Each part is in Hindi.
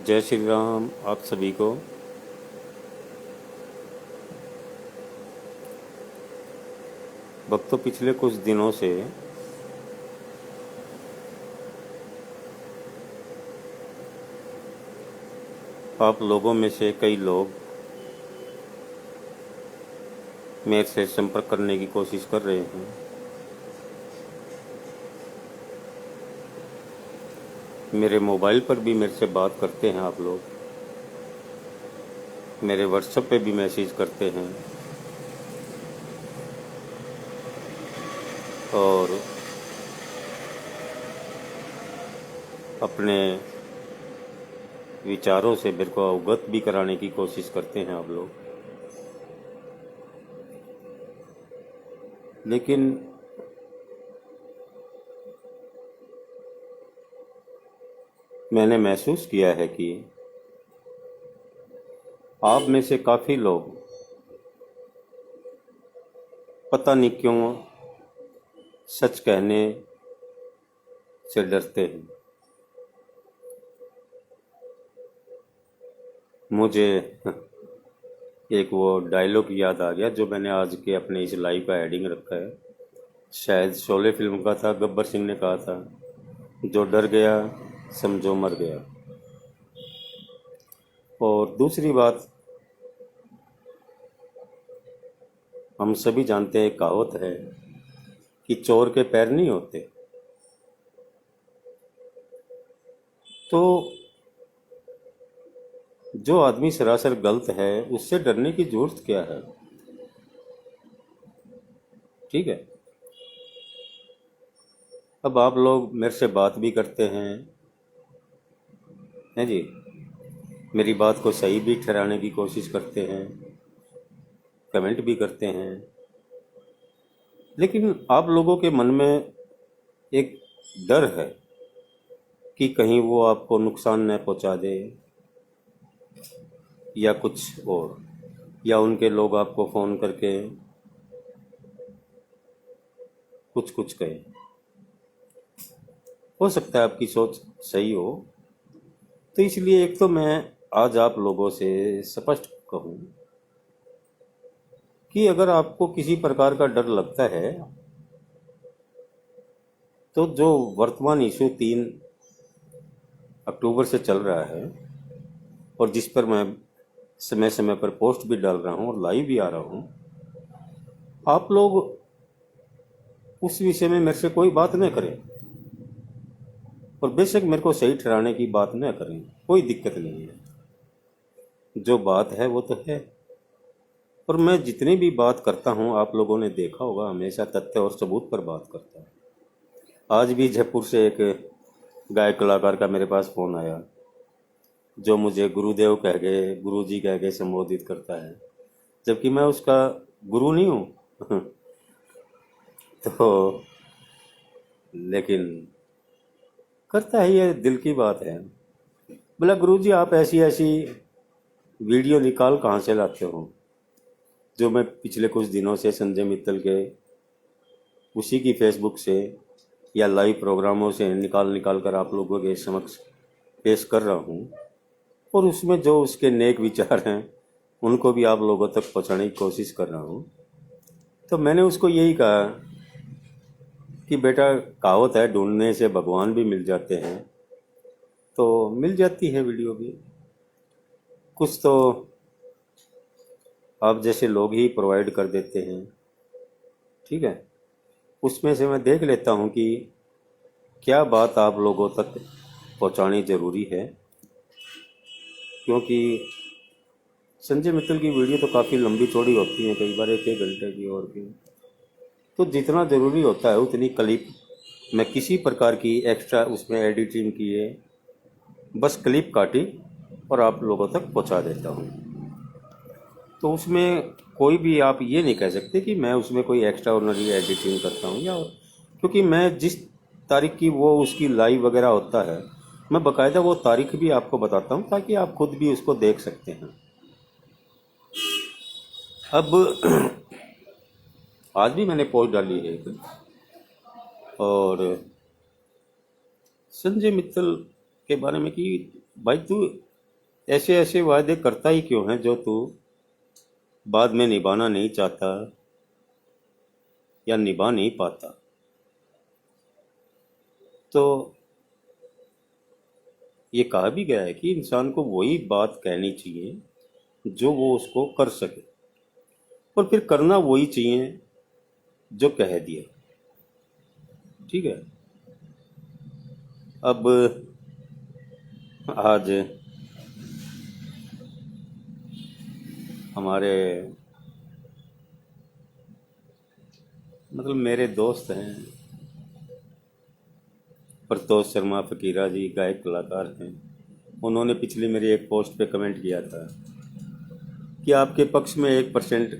जय श्री राम आप सभी को। भक्तों, पिछले कुछ दिनों से आप लोगों में से कई लोग मेरे से संपर्क करने की कोशिश कर रहे हैं। मेरे मोबाइल पर भी मेरे से बात करते हैं आप लोग, मेरे व्हाट्सएप पे भी मैसेज करते हैं और अपने विचारों से मेरे को अवगत भी कराने की कोशिश करते हैं आप लोग। लेकिन मैंने महसूस किया है कि आप में से काफ़ी लोग पता नहीं क्यों सच कहने से डरते हैं। मुझे एक वो डायलॉग याद आ गया जो मैंने आज के अपने इस लाइव का हेडिंग रखा है। शायद शोले फिल्म का था, गब्बर सिंह ने कहा था, जो डर गया समझो मर गया। और दूसरी बात, हम सभी जानते हैं, कहावत है कि चोर के पैर नहीं होते। तो जो आदमी सरासर गलत है उससे डरने की जरूरत क्या है? ठीक है। अब आप लोग मेरे से बात भी करते हैं जी, मेरी बात को सही भी ठहराने की कोशिश करते हैं, कमेंट भी करते हैं। लेकिन आप लोगों के मन में एक डर है कि कहीं वो आपको नुकसान न पहुंचा दे या कुछ और, या उनके लोग आपको फ़ोन करके कुछ कुछ कहें। हो सकता है आपकी सोच सही हो, तो इसलिए एक तो मैं आज आप लोगों से स्पष्ट कहूँ कि अगर आपको किसी प्रकार का डर लगता है तो जो वर्तमान इशू 3 अक्टूबर से चल रहा है और जिस पर मैं समय समय पर पोस्ट भी डाल रहा हूँ और लाइव भी आ रहा हूँ, आप लोग उस विषय में मेरे से कोई बात न करें और बेशक मेरे को सही ठहराने की बात न करें, कोई दिक्कत नहीं है। जो बात है वो तो है। और मैं जितनी भी बात करता हूँ आप लोगों ने देखा होगा, हमेशा तथ्य और सबूत पर बात करता हूँ। आज भी जयपुर से एक गायक कलाकार का मेरे पास फ़ोन आया जो मुझे गुरुदेव कह के, गुरुजी कह के संबोधित करता है, जबकि मैं उसका गुरु नहीं हूँ। तो लेकिन करता है, ये दिल की बात है। बोला, गुरुजी आप ऐसी ऐसी वीडियो निकाल कहाँ से लाते हो जो मैं पिछले कुछ दिनों से संजय मित्तल के उसी की फेसबुक से या लाइव प्रोग्रामों से निकाल निकाल कर आप लोगों के समक्ष पेश कर रहा हूँ, और उसमें जो उसके नेक विचार हैं उनको भी आप लोगों तक पहुँचाने की कोशिश कर रहा हूँ। तो मैंने उसको यही कहा कि बेटा, कहावत है ढूंढने से भगवान भी मिल जाते हैं, तो मिल जाती है वीडियो भी। कुछ तो आप जैसे लोग ही प्रोवाइड कर देते हैं, ठीक है। उसमें से मैं देख लेता हूँ कि क्या बात आप लोगों तक पहुँचानी ज़रूरी है, क्योंकि संजय मित्तल की वीडियो तो काफ़ी लंबी चौड़ी होती है, कई बार 1-1 घंटे की और की। तो जितना ज़रूरी होता है उतनी क्लिप मैं किसी प्रकार की एक्स्ट्रा उसमें एडिटिंग किए बस क्लिप काटी और आप लोगों तक पहुंचा देता हूं। तो उसमें कोई भी आप ये नहीं कह सकते कि मैं उसमें कोई एक्स्ट्रा ऑर्डिनरी एडिटिंग करता हूं, या क्योंकि मैं जिस तारीख की वो उसकी लाइव वगैरह होता है, मैं बाकायदा वो तारीख भी आपको बताता हूं ताकि आप खुद भी उसको देख सकते हैं। अब आज भी मैंने पोस्ट डाली है एक, और संजय मित्तल के बारे में कि भाई तू ऐसे ऐसे वादे करता ही क्यों है जो तू बाद में निभाना नहीं चाहता या निभा नहीं पाता? तो ये कहा भी गया है कि इंसान को वही बात कहनी चाहिए जो वो उसको कर सके, और फिर करना वही चाहिए जो कह दिया। ठीक है। अब आज हमारे मतलब मेरे दोस्त हैं, प्रतोष शर्मा फकीरा जी, गायक कलाकार हैं। उन्होंने पिछली मेरी एक पोस्ट पे कमेंट किया था कि आपके पक्ष में 1%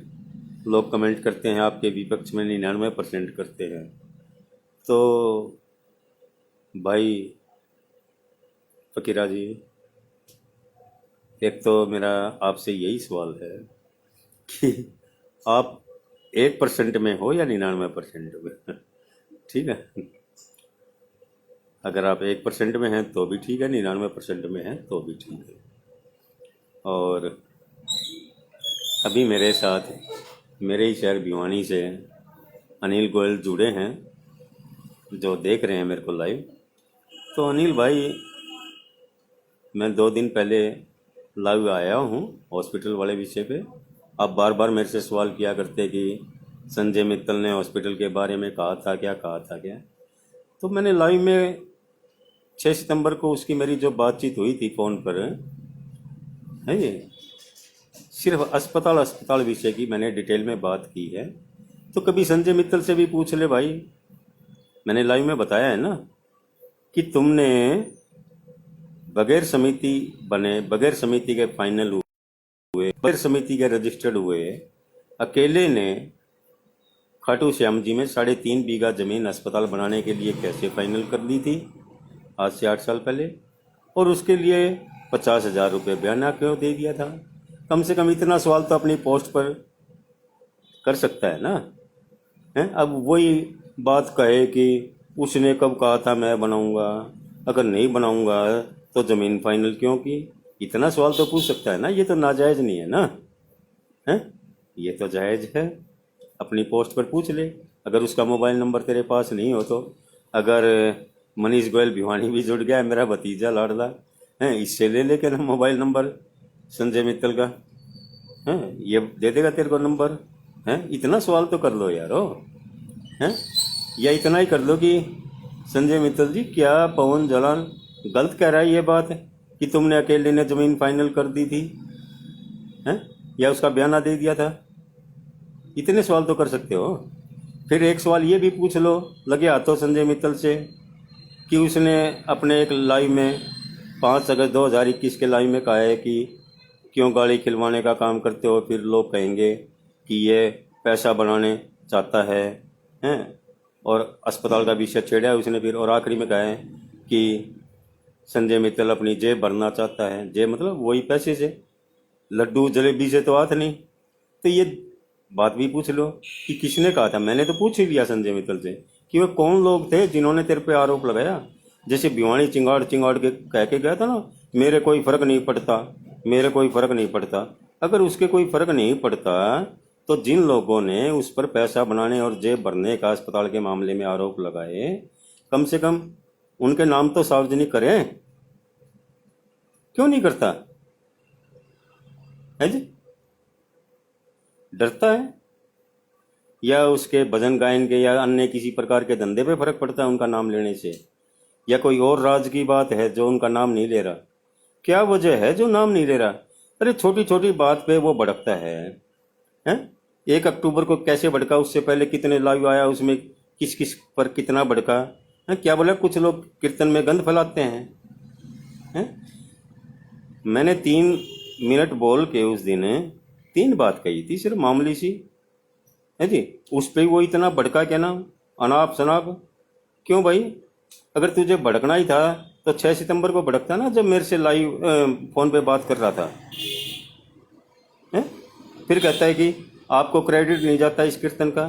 लोग कमेंट करते हैं, आपके विपक्ष में 99% करते हैं। तो भाई फकीरा जी, एक तो मेरा आपसे यही सवाल है कि आप 1% में हो या 99% में? ठीक है। अगर आप 1% में हैं तो भी ठीक है, 99% में हैं तो भी ठीक है। और अभी मेरे साथ मेरे ही शहर भिवानी से अनिल गोयल जुड़े हैं, जो देख रहे हैं मेरे को लाइव। तो अनिल भाई, मैं 2 दिन पहले लाइव आया हूँ हॉस्पिटल वाले विषय पे। आप बार बार मेरे से सवाल किया करते कि संजय मित्तल ने हॉस्पिटल के बारे में कहा था क्या। तो मैंने लाइव में 6 सितंबर को उसकी मेरी जो बातचीत हुई थी फ़ोन पर, है ये सिर्फ अस्पताल विषय की मैंने डिटेल में बात की है। तो कभी संजय मित्तल से भी पूछ ले भाई, मैंने लाइव में बताया है ना कि तुमने बगैर समिति बने, बगैर समिति के फाइनल हुए, बगैर समिति के रजिस्टर्ड हुए, अकेले ने खाटू श्याम जी में 3.5 बीघा जमीन अस्पताल बनाने के लिए कैसे फाइनल कर दी थी आज से 8 साल पहले, और उसके लिए 50,000 रुपये बयाना क्यों दे दिया था? कम से कम इतना सवाल तो अपनी पोस्ट पर कर सकता है ना। है अब वही बात कहे कि उसने कब कहा था मैं बनाऊंगा, अगर नहीं बनाऊंगा तो ज़मीन फाइनल क्यों की? इतना सवाल तो पूछ सकता है ना। ये तो नाजायज़ नहीं है ना। है ये तो जायज़ है, अपनी पोस्ट पर पूछ ले। अगर उसका मोबाइल नंबर तेरे पास नहीं हो तो, अगर मनीष गोयल भिवानी भी जुड़ गया है, मेरा भतीजा लाडला है, इससे ले लेके ना मोबाइल नंबर संजय मित्तल का, है ये दे देगा तेरे को नंबर। है इतना सवाल तो कर लो यार हो। हैं या इतना ही कर लो कि संजय मित्तल जी, क्या पवन जलान गलत कह रहा है ये बात कि तुमने अकेले ने ज़मीन फाइनल कर दी थी, हैं या उसका बयाना दे दिया था? इतने सवाल तो कर सकते हो। फिर एक सवाल ये भी पूछ लो लगे हाथों संजय मित्तल से कि उसने अपने एक लाइव में 5 अगस्त 2021 के लाइव में कहा है कि क्यों गाली खिलवाने का काम करते हो, फिर लोग कहेंगे कि ये पैसा बनाने चाहता है, हैं और अस्पताल का विषय छेड़ा है उसने फिर। और आखिरी में कहा है कि संजय मित्तल अपनी जेब भरना चाहता है। जेब मतलब वही पैसे से, लड्डू जलेबी से तो हाथ नहीं। तो ये बात भी पूछ लो कि किसने कहा था। मैंने तो पूछ ही लिया संजय मित्तल से कि वो कौन लोग थे जिन्होंने तेरे पे आरोप लगाया। जैसे भिवानी चिंगाड़ के कह के गया था ना, मेरे कोई फ़र्क नहीं पड़ता, मेरे कोई फ़र्क नहीं पड़ता। अगर उसके कोई फ़र्क नहीं पड़ता तो जिन लोगों ने उस पर पैसा बनाने और जेब भरने का अस्पताल के मामले में आरोप लगाए, कम से कम उनके नाम तो सार्वजनिक करें। क्यों नहीं करता है जी? डरता है या उसके भजन गायन के या अन्य किसी प्रकार के धंधे पे फर्क पड़ता है उनका नाम लेने से, या कोई और राज की बात है जो उनका नाम नहीं ले रहा? क्या वजह है जो नाम नहीं ले रहा? अरे छोटी छोटी बात पे वो भड़कता है। हैं 1 अक्टूबर को कैसे भड़का, उससे पहले कितने लाइव आया, उसमें किस किस पर कितना भड़का है? क्या बोला, कुछ लोग कीर्तन में गंध फैलाते हैं। मैंने 3 मिनट बोल के उस दिन 3 बात कही थी, सिर्फ मामूली सी, है जी। उस पर वो इतना भड़का क्या ना, अनाप शनाप। क्यों भाई? अगर तुझे भड़कना ही था तो 6 सितंबर को भड़कता ना, जब मेरे से लाइव फ़ोन पे बात कर रहा था। है फिर कहता है कि आपको क्रेडिट नहीं जाता इस कीर्तन का।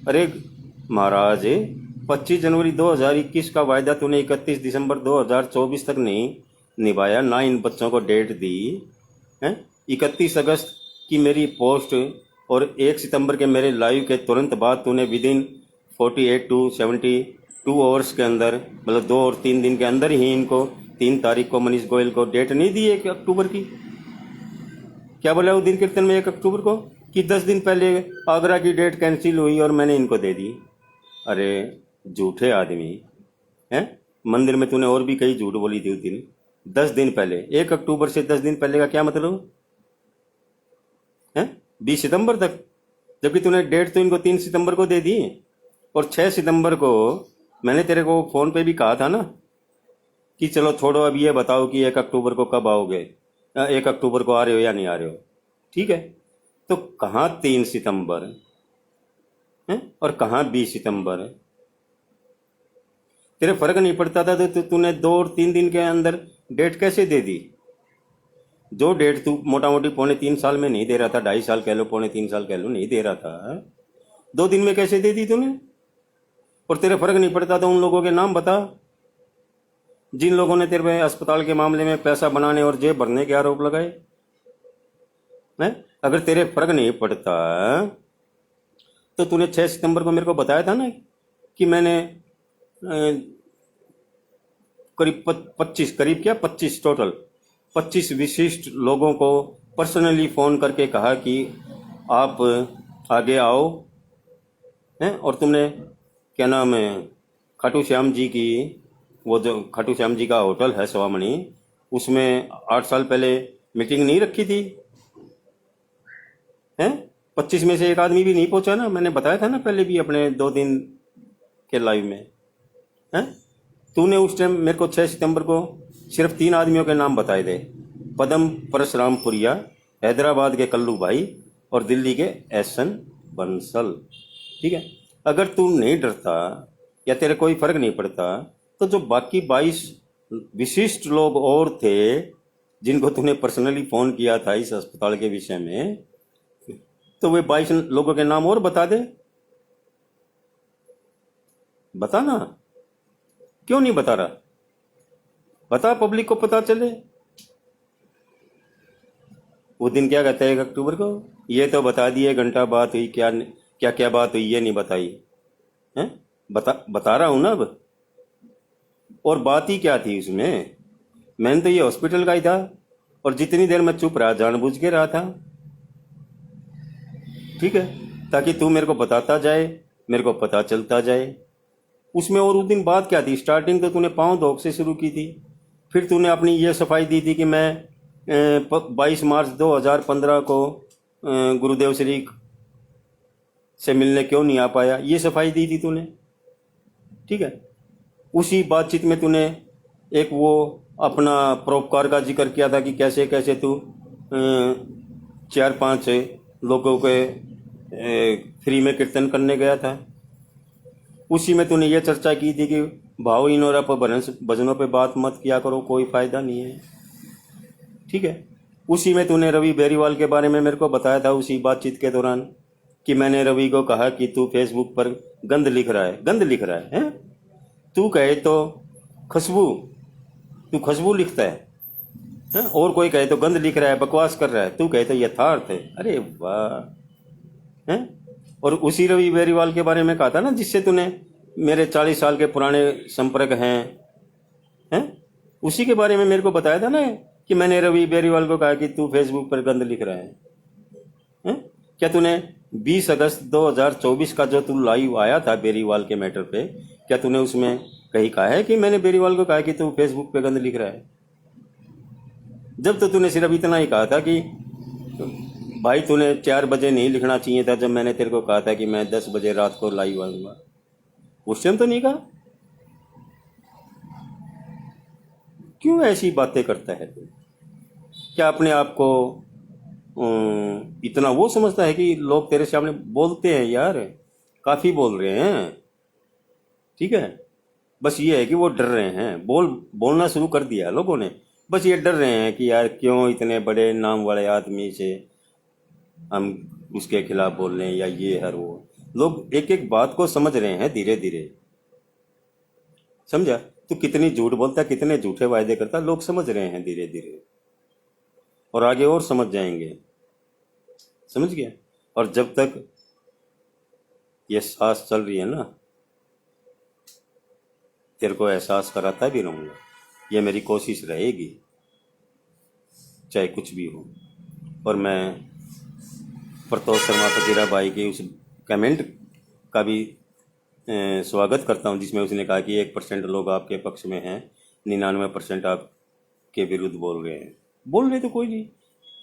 अरे महाराज, 25 जनवरी 2021 का वायदा तूने 31 दिसंबर 2024 तक नहीं, निभाया, ना इन बच्चों को डेट दी हैं। 31 अगस्त की मेरी पोस्ट और 1 सितंबर के मेरे लाइव के तुरंत बाद तूने विद इन 48 to 72 आवर्स के अंदर, मतलब 2 और 3 दिन के अंदर ही इनको 3 तारीख को मनीष गोयल को डेट नहीं दी 1 अक्टूबर की। क्या बोला वो दिन कीर्तन में 1 अक्टूबर को कि 10 दिन पहले आगरा की डेट कैंसिल हुई और मैंने इनको दे दी। अरे झूठे आदमी हैं। मंदिर में तूने और भी कई झूठ बोली थी उस दिन। 10 दिन पहले, 1 अक्टूबर से 10 दिन पहले का क्या मतलब है? 20 सितंबर तक, जबकि तूने डेट तो इनको 3 सितंबर को दे दी। और 6 सितंबर को मैंने तेरे को फोन पे भी कहा था ना कि चलो छोड़ो, अब ये बताओ कि 1 अक्टूबर को कब आओगे, 1 अक्टूबर को आ रहे हो या नहीं आ रहे हो। ठीक है, तो कहाँ 3 सितंबर है और कहाँ 20 सितंबर है? तेरे फर्क नहीं पड़ता था तो तूने 2 और 3 दिन के अंदर डेट कैसे दे दी? जो डेट तू मोटा मोटी 2.5 साल में नहीं दे रहा था, 2.5 साल कह लो, 3.5 साल कह लो, नहीं दे रहा था, 2 दिन में कैसे दे दी तूने? और तेरे फर्क नहीं पड़ता तो उन लोगों के नाम बता जिन लोगों ने तेरे पे अस्पताल के मामले में पैसा बनाने और जेब भरने के आरोप लगाए हैं। अगर तेरे फर्क नहीं पड़ता तो तूने 6 सितंबर को मेरे को बताया था ना कि मैंने करीब 25 टोटल 25 विशिष्ट लोगों को पर्सनली फ़ोन करके कहा कि आप आगे आओ हैं। और तुमने क्या नाम है, खाटू श्याम जी की, वो जो खाटू श्याम जी का होटल है सवामणि, उसमें 8 साल पहले मीटिंग नहीं रखी थी हैं। 25 में से एक आदमी भी नहीं पहुंचा ना, मैंने बताया था ना पहले भी अपने 2 दिन के लाइव में हैं। तूने उस टाइम मेरे को 6 सितंबर को सिर्फ 3 आदमियों के नाम बताए थे, पदम परशुरामपुरिया, हैदराबाद के कल्लू भाई और दिल्ली के एहसन बंसल। ठीक है, अगर तू नहीं डरता या तेरे कोई फर्क नहीं पड़ता तो जो बाकी 22 विशिष्ट लोग और थे जिनको तूने पर्सनली फ़ोन किया था इस अस्पताल के विषय में, तो वे 22 लोगों के नाम और बता दे। बता ना, क्यों नहीं बता रहा? बता, पब्लिक को पता चले। वो दिन क्या कहता है 1 अक्टूबर को? ये तो बता दिए, घंटा बात हुई, क्या क्या क्या बात हुई ये नहीं बताई हैं। बता रहा हूं ना अब। और बात ही क्या थी उसमें? मैंने तो ये हॉस्पिटल का ही था और जितनी देर मैं चुप रहा जानबूझ के रहा था। ठीक है, ताकि तू मेरे को बताता जाए, मेरे को पता चलता जाए। उसमें और उस दिन बात क्या थी? स्टार्टिंग तो तूने पाँव धोक से शुरू की थी, फिर तूने अपनी ये सफाई दी थी कि मैं 22 मार्च 2015 को गुरुदेव श्री से मिलने क्यों नहीं आ पाया, ये सफाई दी थी तूने। ठीक है, उसी बातचीत में तूने एक वो अपना परोपकार का जिक्र किया था कि कैसे कैसे तू 4-5 लोगों के फ्री में कीर्तन करने गया था। उसी में तूने ये चर्चा की थी कि भावहीन और भजनों पे बात मत किया करो, कोई फायदा नहीं है। ठीक है, उसी में तूने रवि बेरीवाल के बारे में मेरे को बताया था उसी बातचीत के दौरान कि मैंने रवि को कहा कि तू फेसबुक पर गंद लिख रहा है हैं? तू कहे तो खुशबू, तू खुशबू लिखता है और कोई कहे तो गंद लिख रहा है, बकवास कर रहा है, तू कहे तो यथार्थ है। अरे वाह हैं। और उसी रवि बेरीवाल के बारे में कहा था ना जिससे तूने मेरे 40 साल के पुराने संपर्क हैं, उसी के बारे में मेरे को बताया था ना कि मैंने रवि बेरीवाल को कहा कि तू फेसबुक पर गंद लिख रहा है। क्या तूने 20 अगस्त 2024 का जो तू लाइव आया था बेरीवाल के मैटर पे, क्या तूने उसमें कहीं कहा है कि मैंने बेरीवाल को कहा कि तू फेसबुक पे गंद लिख रहा है? जब तो तूने सिर्फ इतना ही कहा था कि भाई तूने 4 बजे नहीं लिखना चाहिए था, जब मैंने तेरे को कहा था कि मैं 10 बजे रात को लाइव आऊंगा, उस टाइम तो नहीं कहा। क्यों ऐसी बातें करता है तू? क्या अपने आप को इतना वो समझता है कि लोग तेरे सामने बोलते हैं? यार काफ़ी बोल रहे हैं। ठीक है, बस ये है कि वो डर रहे हैं, बोलना शुरू कर दिया लोगों ने। बस ये डर रहे हैं कि यार क्यों इतने बड़े नाम वाले आदमी से हम उसके खिलाफ बोल रहे हैं या ये हर वो। लोग एक एक बात को समझ रहे हैं धीरे धीरे, समझा? तू कितनी झूठ बोलता है, कितने झूठे वायदे करता है, लोग समझ रहे हैं धीरे धीरे, और आगे और समझ जाएंगे। समझ गया? और जब तक ये सांस चल रही है ना, तेरे को एहसास कराता भी रहूंगा, ये मेरी कोशिश रहेगी, चाहे कुछ भी हो। और मैं प्रतोष शर्मा फकीरा भाई के उस कमेंट का भी स्वागत करता हूं, जिसमें उसने कहा कि 1% लोग आपके पक्ष में हैं, 99% आपके विरुद्ध बोल रहे हैं। बोल रहे तो कोई नहीं,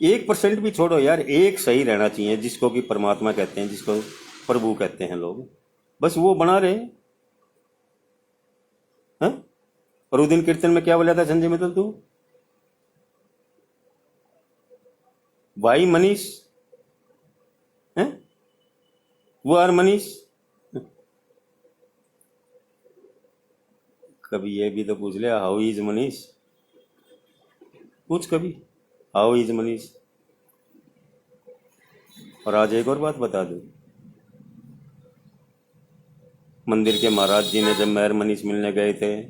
1% भी छोड़ो यार, एक सही रहना चाहिए, जिसको कि परमात्मा कहते हैं, जिसको प्रभु कहते हैं लोग, बस वो बना रहे हैं। और उस दिन कीर्तन में क्या बोला था संजय मित्तल तू? भाई मनीष है, वो आर मनीष। कभी ये भी तो पूछ ले, हाउ इज मनीष? पूछ कभी, हाउ इज मनीष। और आज एक और बात बता दूं, मंदिर के महाराज जी ने जब मेयर मनीष मिलने गए थे,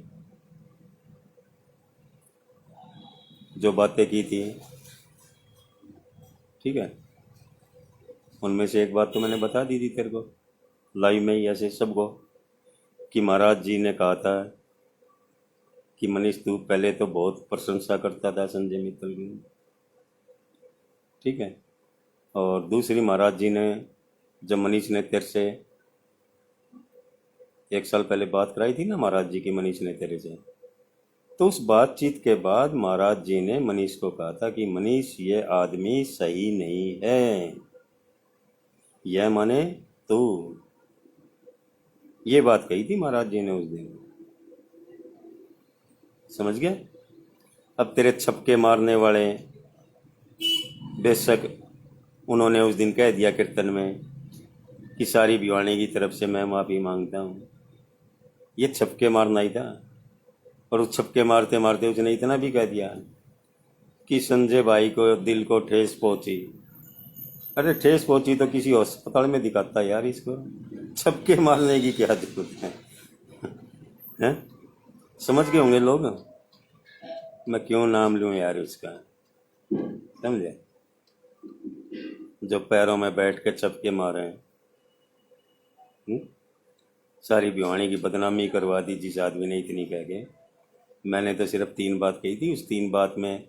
जो बातें की थी, ठीक है, उनमें से एक बात तो मैंने बता दी थी तेरे को लाइव में ही ऐसे सबको, कि महाराज जी ने कहा था कि मनीष तू पहले तो बहुत प्रशंसा करता था संजय मित्तल की, ठीक है, और दूसरी महाराज जी ने जब मनीष ने तेरे से 1 साल पहले बात कराई थी ना महाराज जी की, मनीष ने तेरे से, तो उस बातचीत के बाद महाराज जी ने मनीष को कहा था कि मनीष ये आदमी सही नहीं है, यह माने तू, ये बात कही थी महाराज जी ने उस दिन। समझ गया? अब तेरे छपके मारने वाले, बेशक उन्होंने उस दिन कह दिया कीर्तन में कि सारी भिवानी की तरफ से मैं माफ़ी मांगता हूँ, ये छपके मारना ही था। और उस छपके मारते मारते उसने इतना भी कह दिया कि संजय भाई को दिल को ठेस पहुंची। अरे ठेस पहुंची तो किसी अस्पताल में दिखाता यार, इसको छपके मारने की क्या जरूरत है, हैं? समझ गए होंगे लोग, मैं क्यों नाम लूं यार उसका, समझे? जो पैरों में बैठ के छपके मारे, सारी भिवानी की बदनामी करवा दी जिस आदमी ने इतनी कह के। मैंने तो सिर्फ 3 बात कही थी, उस 3 बात में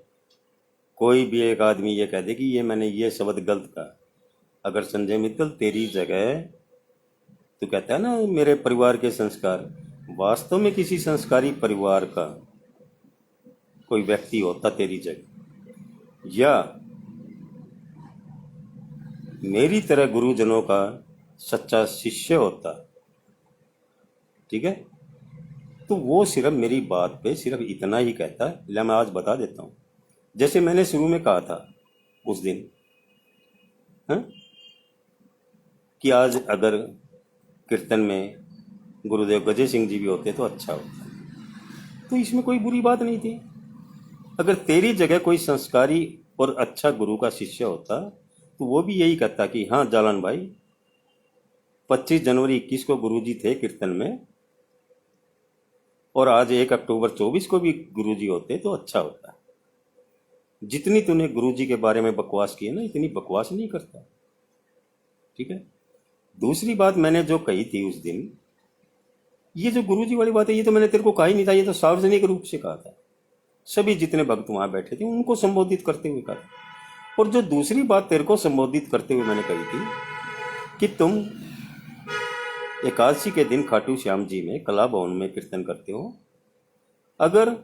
कोई भी एक आदमी ये कह दे कि ये मैंने ये शब्द गलत कहा, अगर संजय मित्तल तेरी जगह, तो कहता है ना मेरे परिवार के संस्कार, वास्तव में किसी संस्कारी परिवार का कोई व्यक्ति होता तेरी जगह, या मेरी तरह गुरुजनों का सच्चा शिष्य होता, ठीक है, तो वो सिर्फ मेरी बात पे सिर्फ इतना ही कहता है। ले मैं आज बता देता हूँ, जैसे मैंने शुरू में कहा था उस दिन, है? कि आज अगर कीर्तन में गुरुदेव गजय सिंह जी भी होते तो अच्छा होता, तो इसमें कोई बुरी बात नहीं थी। अगर तेरी जगह कोई संस्कारी और अच्छा गुरु का शिष्य होता तो वो भी यही कहता कि हाँ जालन भाई, 25 जनवरी 21 को गुरुजी थे कीर्तन में, और आज 1 अक्टूबर 24 को भी गुरुजी होते तो अच्छा होता। जितनी तूने गुरुजी के बारे में बकवास की है ना, इतनी बकवास नहीं करता, ठीक है। दूसरी बात मैंने जो कही थी उस दिन, ये जो गुरुजी वाली बात है, ये तो मैंने तेरे को कहा ही नहीं था, ये तो सार्वजनिक रूप से कहा था, सभी जितने भक्त वहां बैठे थे उनको संबोधित करते हुए कहा। और जो दूसरी बात तेरे को संबोधित करते हुए मैंने कही थी कि तुम एकादशी के दिन खाटू श्याम जी में कला भवन में कीर्तन करते हो, अगर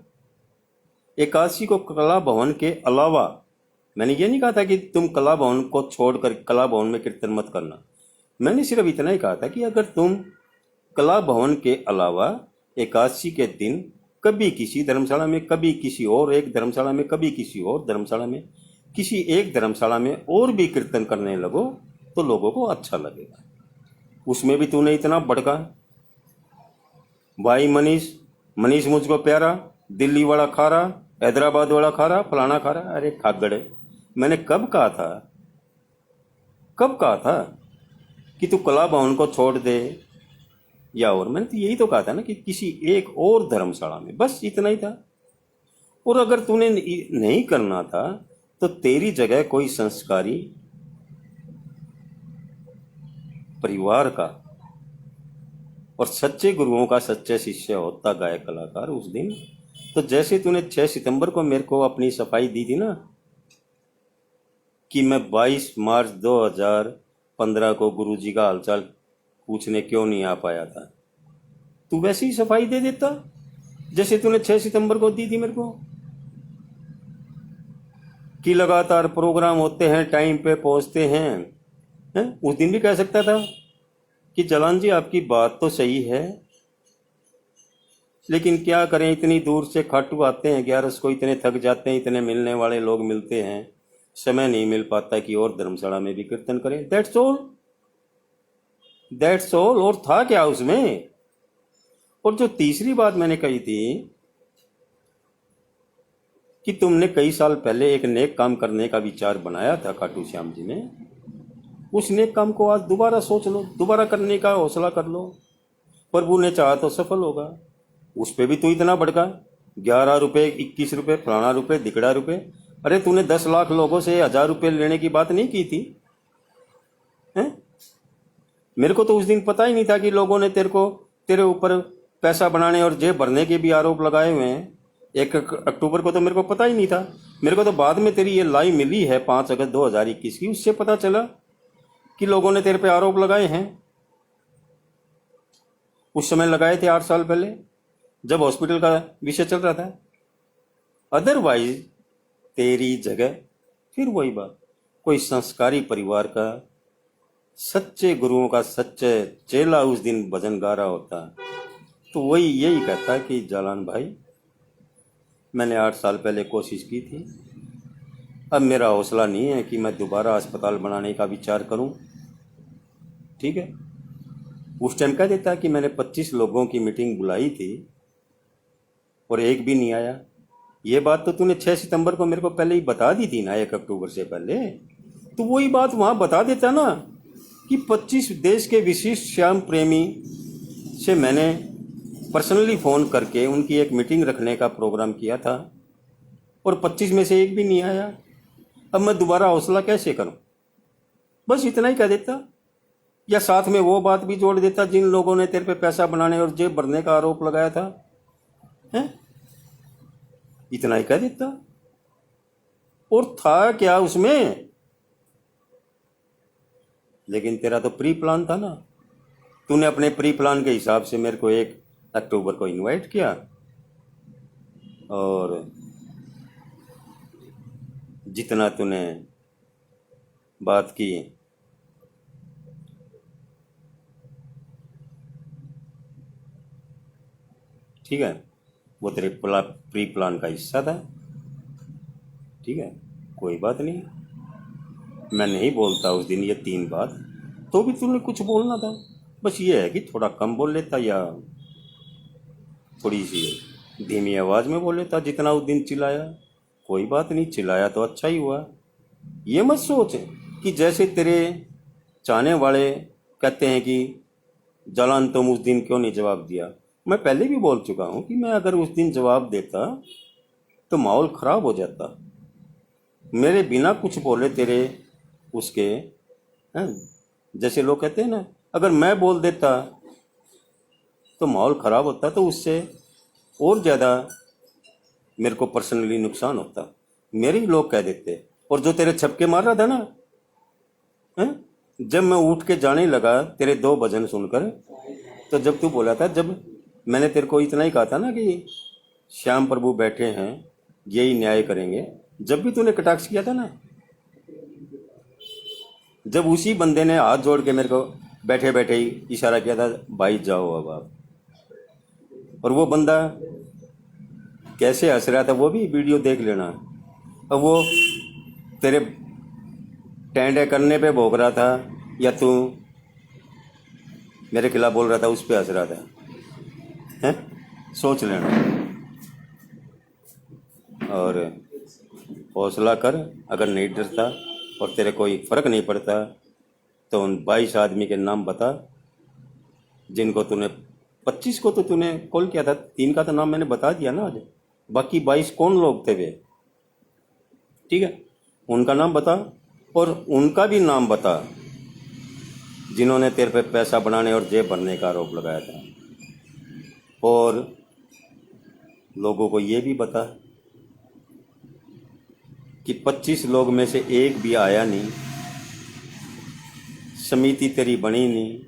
एकादशी को कला भवन के अलावा, मैंने ये नहीं कहा था कि तुम कला भवन को छोड़कर कला भवन में कीर्तन मत करना, मैंने सिर्फ इतना ही कहा था कि अगर तुम कला भवन के अलावा एकादशी के दिन कभी किसी धर्मशाला में, कभी किसी और एक धर्मशाला में, कभी किसी और धर्मशाला में, किसी एक धर्मशाला में और भी कीर्तन करने लगो तो लोगों को अच्छा लगेगा। उसमें भी तूने इतना भड़का, भाई मनीष मुझको प्यारा, दिल्ली वाला खारा, हैदराबाद वाला खारा, फलाना खारा। अरे खागड़े, मैंने कब कहा था कि तू कला भवन को छोड़ दे, या और मैंने तो यही तो कहा था ना कि किसी एक और धर्मशाला में, बस इतना ही था। और अगर तूने नहीं करना था तो तेरी जगह कोई संस्कारी परिवार का और सच्चे गुरुओं का सच्चे शिष्य होता गायक कलाकार उस दिन। तो जैसे तूने 6 सितंबर को मेरे को अपनी सफाई दी थी ना कि मैं 22 मार्च 2015 को गुरुजी का हालचाल पूछने क्यों नहीं आ पाया था, तू वैसे ही सफाई दे देता जैसे तूने 6 सितंबर को दी थी मेरे को कि लगातार प्रोग्राम होते हैं, टाइम पे पहुंचते हैं। उस दिन भी कह सकता था कि जलान जी आपकी बात तो सही है, लेकिन क्या करें, इतनी दूर से खाटू आते हैं 11 को, इतने थक जाते हैं, इतने मिलने वाले लोग मिलते हैं, समय नहीं मिल पाता कि और धर्मशाला में भी कीर्तन करें। That's all, that's all. और था क्या उसमें। और जो तीसरी बात मैंने कही थी कि तुमने कई साल पहले एक नेक काम करने का विचार बनाया था खाटू श्याम जी ने, उस नेक काम को आज दोबारा सोच लो, दोबारा करने का हौसला कर लो। प्रभु ने चाहा तो सफल होगा। उस पे भी तू इतना भड़का, 11 रुपए, 21 रुपए, फलाना रुपए, दिकड़ा रुपए। अरे तूने 10 लाख लोगों से 1000 रुपए लेने की बात नहीं की थी हैं? मेरे को तो उस दिन पता ही नहीं था कि लोगों ने तेरे ऊपर पैसा बनाने और जेब भरने के भी आरोप लगाए हुए हैं। 1 अक्टूबर को तो मेरे को पता ही नहीं था। मेरे को तो बाद में तेरी ये लाइव मिली है 5 अगस्त 2021 की, उससे पता चला कि लोगों ने तेरे पे आरोप लगाए हैं। उस समय लगाए थे 8 साल पहले जब हॉस्पिटल का विषय चल रहा था। अदरवाइज तेरी जगह फिर वही बात, कोई संस्कारी परिवार का सच्चे गुरुओं का सच्चे चेला उस दिन भजन गा रहा होता तो वही यही कहता कि जालान भाई मैंने 8 साल पहले कोशिश की थी, अब मेरा हौसला नहीं है कि मैं दोबारा अस्पताल बनाने का विचार करूं। ठीक है, उस टाइम कह देता कि मैंने 25 लोगों की मीटिंग बुलाई थी और एक भी नहीं आया। ये बात तो तूने 6 सितंबर को मेरे को पहले ही बता दी थी ना, 1 अक्टूबर से पहले। तो वही बात वहां बता देता ना कि 25 देश के विशिष्ट श्याम प्रेमी से मैंने पर्सनली फ़ोन करके उनकी एक मीटिंग रखने का प्रोग्राम किया था और 25 में से एक भी नहीं आया। अब मैं दोबारा हौसला कैसे करूं। बस इतना ही कह देता, या साथ में वो बात भी जोड़ देता जिन लोगों ने तेरे पे पैसा बनाने और जेब भरने का आरोप लगाया था, हैं? इतना ही कह देता। और था क्या उसमें। लेकिन तेरा तो प्री प्लान था ना, तूने अपने प्री प्लान के हिसाब से मेरे को 1 अक्टूबर को इनवाइट किया और जितना तूने बात की ठीक है, वो तेरे प्री प्लान का हिस्सा था। ठीक है, कोई बात नहीं, मैं नहीं बोलता उस दिन ये 3 बात, तो भी तूने कुछ बोलना था। बस ये है कि थोड़ा कम बोल लेता या थोड़ी सी धीमी आवाज़ में बोल लेता जितना उस दिन चिल्लाया। कोई बात नहीं, चिल्लाया तो अच्छा ही हुआ। ये मत सोच कि जैसे तेरे चाहने वाले कहते हैं कि जालान तुम उस दिन क्यों नहीं जवाब दिया। मैं पहले भी बोल चुका हूँ कि मैं अगर उस दिन जवाब देता तो माहौल ख़राब हो जाता। मेरे बिना कुछ बोले तेरे उसके हैं, जैसे लोग कहते हैं ना, अगर मैं बोल देता तो माहौल ख़राब होता, तो उससे और ज़्यादा मेरे को पर्सनली नुकसान होता। मेरे ही लोग कह देते। और जो तेरे छपके मार रहा था ना, हैं, जब मैं उठ के जाने लगा तेरे 2 भजन सुनकर, तो जब तू बोला था, जब मैंने तेरे को इतना ही कहा था ना कि श्याम प्रभु बैठे हैं यही न्याय करेंगे, जब भी तूने कटाक्ष किया था ना, जब उसी बंदे ने हाथ जोड़ के मेरे को बैठे बैठे ही इशारा किया था, भाई जाओ अब आप। और वो बंदा कैसे हंस रहा था वो भी वीडियो देख लेना। अब वो तेरे टेंडे करने पे भोग रहा था या तू मेरे खिलाफ बोल रहा था उस पे हंस रहा था, हैं? सोच लेना। और हौसला कर, अगर नहीं डरता और तेरे कोई फ़र्क नहीं पड़ता तो उन 22 आदमी के नाम बता जिनको तूने 25 को तो तूने कॉल किया था, 3 का तो नाम मैंने बता दिया ना आज। बाकी 22 कौन लोग थे वे? ठीक है, उनका नाम बता, और उनका भी नाम बता जिन्होंने तेरे पे पैसा बनाने और जेब भरने का आरोप लगाया था। और लोगों को ये भी बता कि 25 लोग में से एक भी आया नहीं, समिति तेरी बनी नहीं,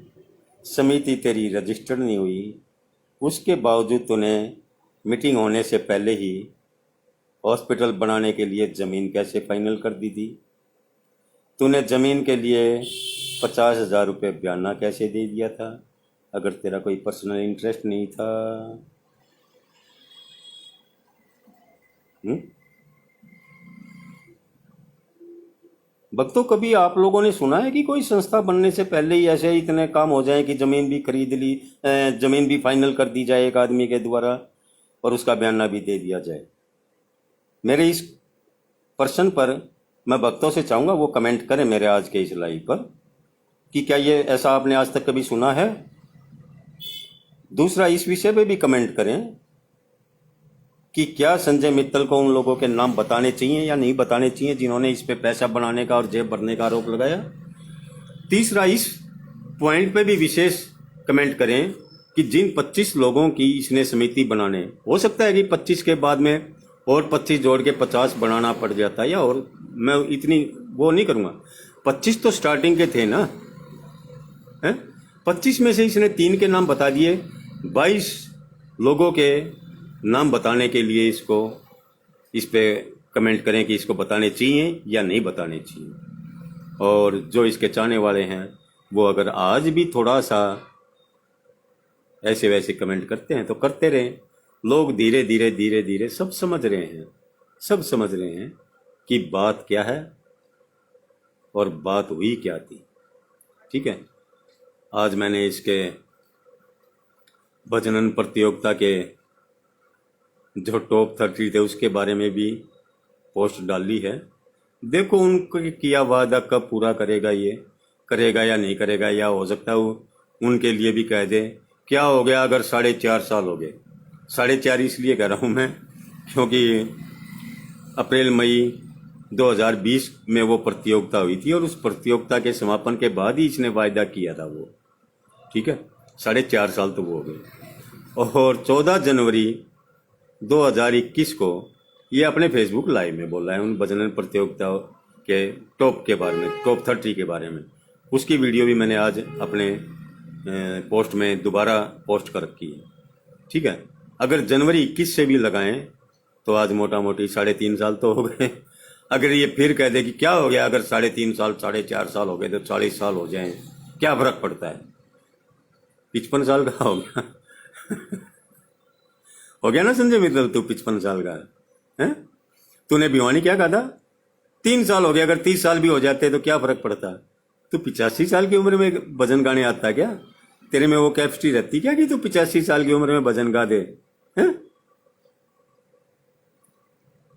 समिति तेरी रजिस्टर्ड नहीं हुई, उसके बावजूद तूने मीटिंग होने से पहले ही हॉस्पिटल बनाने के लिए ज़मीन कैसे फाइनल कर दी थी? तूने ज़मीन के लिए 50,000 रुपये बयाना कैसे दे दिया था अगर तेरा कोई पर्सनल इंटरेस्ट नहीं था? भक्तों, कभी आप लोगों ने सुना है कि कोई संस्था बनने से पहले ही ऐसे इतने काम हो जाए कि ज़मीन भी खरीद ली, ज़मीन भी फाइनल कर दी जाए एक आदमी के द्वारा और उसका बयाना भी दे दिया जाए? मेरे इस प्रश्न पर मैं भक्तों से चाहूँगा वो कमेंट करें मेरे आज के इस लाइव पर कि क्या ये ऐसा आपने आज तक कभी सुना है। दूसरा, इस विषय पे भी कमेंट करें कि क्या संजय मित्तल को उन लोगों के नाम बताने चाहिए या नहीं बताने चाहिए जिन्होंने इस पे पैसा बनाने का और जेब भरने का आरोप लगाया। तीसरा, इस पॉइंट पे भी विशेष कमेंट करें कि जिन 25 लोगों की इसने समिति बनाने, हो सकता है कि 25 के बाद में और 25 जोड़ के 50 बनाना पड़ जाता है, या और मैं इतनी वो नहीं करूँगा। 25 तो स्टार्टिंग के थे ना, हैं? 25 में से इसने 3 के नाम बता दिए, 22 लोगों के नाम बताने के लिए इसको इस पे कमेंट करें कि इसको बताने चाहिए या नहीं बताने चाहिए। और जो इसके चाहने वाले हैं वो अगर आज भी थोड़ा सा ऐसे वैसे कमेंट करते हैं तो करते रहें। लोग धीरे धीरे धीरे धीरे सब समझ रहे हैं, सब समझ रहे हैं कि बात क्या है और बात हुई क्या थी। ठीक है, आज मैंने इसके भजनन प्रतियोगिता के जो टॉप 30 थे उसके बारे में भी पोस्ट डाली है। देखो उनको किया वादा कब पूरा करेगा, ये करेगा या नहीं करेगा, या हो सकता है उनके लिए भी कह दे क्या हो गया अगर 4.5 साल हो गए। 4.5 इसलिए कह रहा हूँ मैं क्योंकि अप्रैल मई 2020 में वो प्रतियोगिता हुई थी और उस प्रतियोगिता के समापन के बाद ही इसने वायदा किया था वो। ठीक है, 4.5 साल तो वो हो गए। और 14 जनवरी 2021 को ये अपने फेसबुक लाइव में बोल रहा है उन भजन प्रतियोगिता के टॉप के बारे में, टॉप 30 के बारे में। उसकी वीडियो भी मैंने आज अपने पोस्ट में दोबारा पोस्ट कर रखी है। ठीक है, अगर जनवरी 21 से भी लगाएं तो आज मोटा मोटी 3.5 साल तो हो गए। अगर ये फिर कह दे कि क्या हो गया अगर 3.5 साल 4.5 साल हो गए तो 40 साल हो जाएं, क्या फर्क पड़ता है? 55 साल का हो गया। हो गया ना संजय मित्तल, तू 55 साल का है। तूने भिवानी क्या कहा था? 3 साल हो गया, अगर 30 साल भी हो जाते तो क्या फर्क पड़ता? तू 85 साल की उम्र में भजन गाने आता है क्या? तेरे में वो कैपेसिटी रहती क्या कि तू 85 साल की उम्र में भजन गा दे? हैं?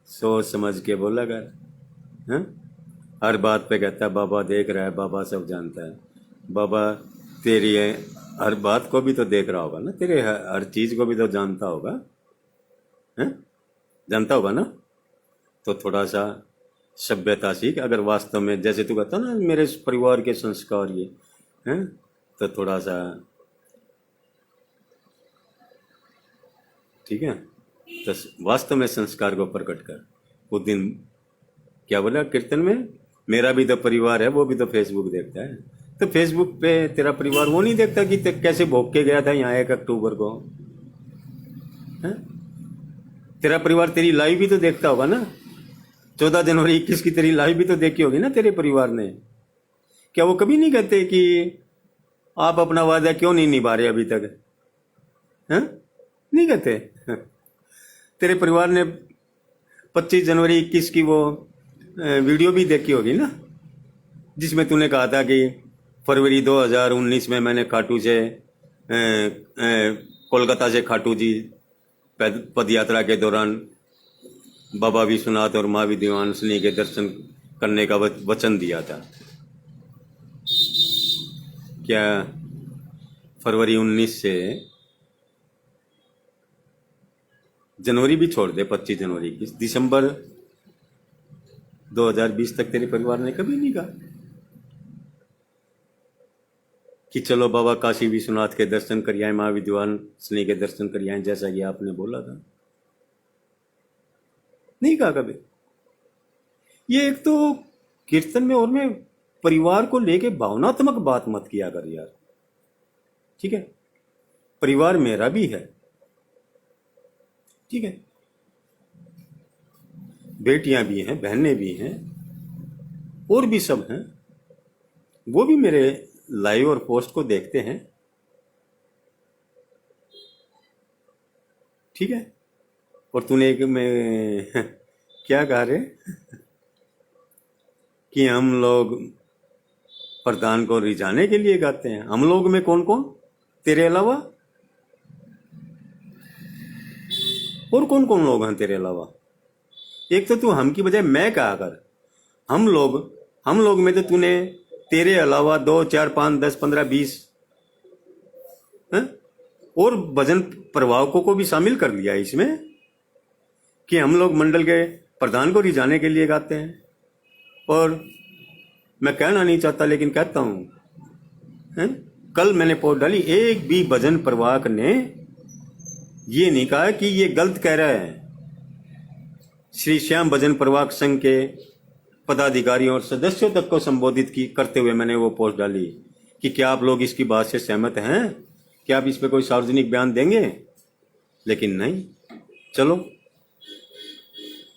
सोच समझ के बोला कर। हैं? हर बात पे कहता है बाबा देख रहा है, बाबा सब जानता है। बाबा तेरी है हर बात को भी तो देख रहा होगा ना, तेरे हर चीज को भी तो जानता होगा, हैं? जानता होगा ना। तो थोड़ा सा सभ्यता सीख। अगर वास्तव में जैसे तू कहता ना मेरे परिवार के संस्कार ये हैं, तो थोड़ा सा ठीक है, तो वास्तव में संस्कार को प्रकट कर। उस दिन क्या बोला कीर्तन में, मेरा भी तो परिवार है, वो भी तो फेसबुक देखता है। तो फेसबुक पे तेरा परिवार वो नहीं देखता कि कैसे भोग के गया था यहाँ 1 अक्टूबर को? है? तेरा परिवार तेरी लाइव भी तो देखता होगा ना। 14 जनवरी 21 की तेरी लाइव भी तो देखी होगी ना तेरे परिवार ने। क्या वो कभी नहीं कहते कि आप अपना वादा क्यों नहीं निभा रहे अभी तक? हैं? नहीं कहते। तेरे परिवार ने 25 जनवरी 21 की वो वीडियो भी देखी होगी ना, जिसमें तूने कहा था कि फरवरी 2019 में मैंने खाटू से कोलकाता से खाटू जी पद यात्रा के दौरान बाबा विश्वनाथ और माँ विद्यावासिनी के दर्शन करने का वचन दिया था। क्या फरवरी 19 से जनवरी भी छोड़ दे, 25 जनवरी की, दिसंबर 2020 तक तेरे परिवार ने कभी नहीं कहा कि चलो बाबा काशी विश्वनाथ के दर्शन कर आए, माँ विद्वान स्नेह के दर्शन कर आए, जैसा कि आपने बोला था। नहीं कहा कभी। ये एक तो कीर्तन में और में परिवार को लेके भावनात्मक बात मत किया कर यार, ठीक है? परिवार मेरा भी है, ठीक है? बेटियां भी हैं, बहनें भी हैं, और भी सब हैं, वो भी मेरे लाइव और पोस्ट को देखते हैं, ठीक है? और तूने एक में क्या कहा रे कि हम लोग प्रधान को रिझाने के लिए गाते हैं। हम लोग में कौन कौन तेरे अलावा? और कौन कौन लोग हैं तेरे अलावा? एक तो तू हम की बजाय मैं कहा कर। हम लोग में तो तूने तेरे अलावा 2 4 5 10 15 20 और भजन प्रभावकों को भी शामिल कर लिया इसमें कि हम लोग मंडल के प्रधान को रिझाने के लिए गाते हैं। और मैं कहना नहीं चाहता लेकिन कहता हूं, कल मैंने पोस्ट डाली, एक भी भजन प्रवाहक ने ये नहीं कहा कि ये गलत कह रहा है। श्री श्याम भजन प्रवाहक संघ के पदाधिकारियों और सदस्यों तक को संबोधित करते हुए मैंने वो पोस्ट डाली कि क्या आप लोग इसकी बात से सहमत हैं? क्या आप इस पे कोई सार्वजनिक बयान देंगे? लेकिन नहीं। चलो,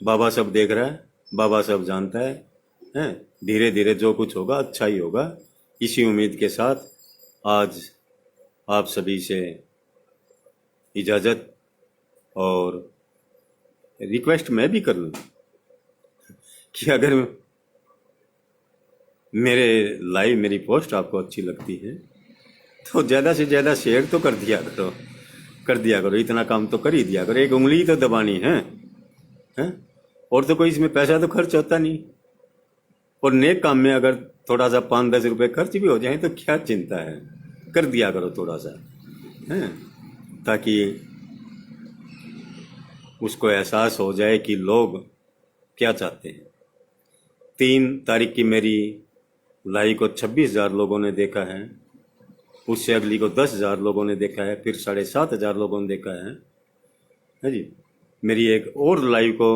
बाबा सब देख रहा है, बाबा सब जानता है, हैं? धीरे धीरे जो कुछ होगा अच्छा ही होगा। इसी उम्मीद के साथ आज आप सभी से इजाज़त और रिक्वेस्ट मैं भी कर लूँ कि अगर मेरी पोस्ट आपको अच्छी लगती है तो ज़्यादा से ज़्यादा शेयर तो कर दिया करो। इतना काम तो कर ही दिया करो। एक उंगली तो दबानी है, हैं? और तो कोई इसमें पैसा तो खर्च होता नहीं। और नेक काम में अगर थोड़ा सा 5-10 रुपए खर्च भी हो जाए तो क्या चिंता है, कर दिया करो थोड़ा सा, हैं? ताकि उसको एहसास हो जाए कि लोग क्या चाहते हैं। 3 तारीख की मेरी लाइव को 26,000 लोगों ने देखा है, उससे अगली को 10,000 लोगों ने देखा है, फिर 7,500 लोगों ने देखा है जी। मेरी एक और लाइव को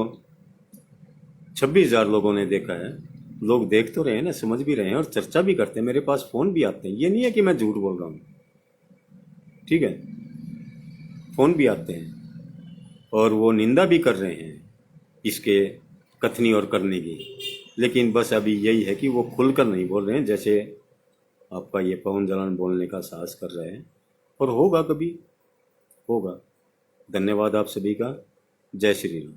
26,000 लोगों ने देखा है। लोग देख तो रहे हैं ना, समझ भी रहे हैं और चर्चा भी करते हैं। मेरे पास फ़ोन भी आते हैं, ये नहीं है कि मैं झूठ बोल रहा हूँ, ठीक है? फ़ोन भी आते हैं और वो निंदा भी कर रहे हैं इसके कथनी और करने की। लेकिन बस अभी यही है कि वो खुलकर नहीं बोल रहे हैं, जैसे आपका ये पवन जलान बोलने का साहस कर रहे हैं। और होगा, कभी होगा। धन्यवाद आप सभी का। जय श्री राम।